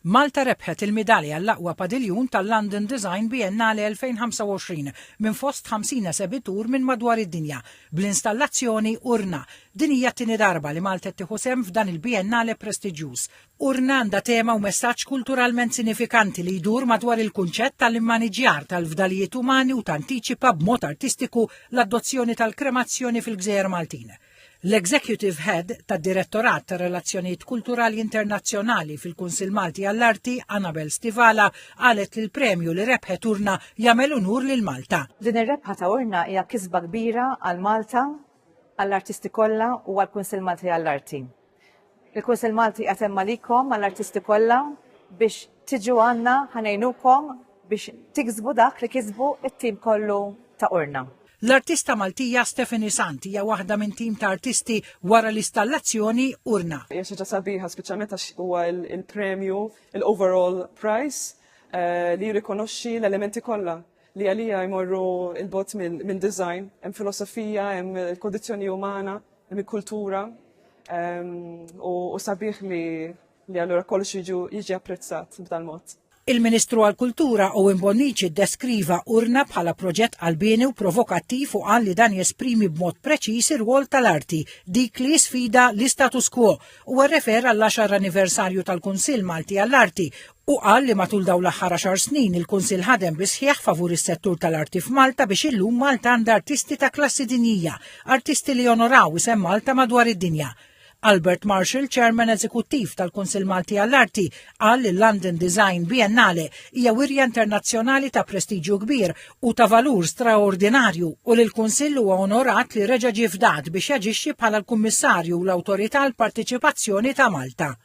Malta rebħet il-midalja għall-aqwa padiljun tal-London Design Biennale 2025 minn fost 50 sebitur minn madwar id-dinja bl-installazzjoni Urna. Din hija t-tieni darba li Malta tieħu sehem f'dan il-biennale prestiġjuż. Urna għandha tema u messaġġ kulturalment sinifikanti li jdur madwar il-kunċett tal-immaniġjar tal-fdalijiet umani u tantiċipa b'mod artistiku l-adozzjoni tal-kremazzjoni fil-Gżejjer Maltin. L-Executive Head tad-Direttorat ta' Relazzjonijiet Kulturali Internazzjonali fil-Kunsill Malti għall-Arti, Annabel Stivala, qalet li l-premju li rebħet Urna jagħmel unur lil Malta. Din ir-rebħa ta' Urna hija kisba kbira għal Malta, għall-artisti kollha u għall-Kunsill Malti għall-Arti. Il-Kunsill Malti qed hemm għalikom għall-artisti kollha biex tiġu għandna ħanejnukom biex tiksbu dak li kisbu it-tim kollu ta' Urna. L-artista Maltija Stephanie Santi hija waħda minn tim ta' artisti wara l-installazzjoni Urna. Hija xi ħaġa sabiħa speċjalment għax huwa il-premju, il-overall prize li jirrikonoxxi l-elementi kollha li għalija jmorru il-bot minn design, hemm filosofija, hemm il-kondizzjoni umana, hemm il-kultura u sabiħ li allura kollox jiġi apprezzat b'dan mod. Il-Ministru għall-Kultura Owen Bonnici deskriva Urna bħala proġett qalbieni u provokattiv u qal li dan jesprimi b'mod preċiż ir-rwol tal-arti dik li sfida l-status quo u rrefer għall-10 anniversarju tal-Kunsill Malti għall-Arti u qal li matul dawn l-aħħar 10 snin il-Kunsill ħadem bisħieħ favur is-settur tal-arti f'Malta biex illum Malta għandha artisti ta' klassi dinjija, artisti li onoraw isem Malta madwar id-dinja. Albert Marshall, Chairman Eżekuttiv tal-Kunsill Malti għall-Arti, qal li l-London Design Biennale hija wirja internazzjonali ta' prestiġju kbir u ta' valur straordinarju u li l-Kunsill huwa onorat li reġa' ġie fdat biex jaġixxi bħala l-Kummissarju u l-Awtorità għall-Partiċipazzjoni ta' Malta.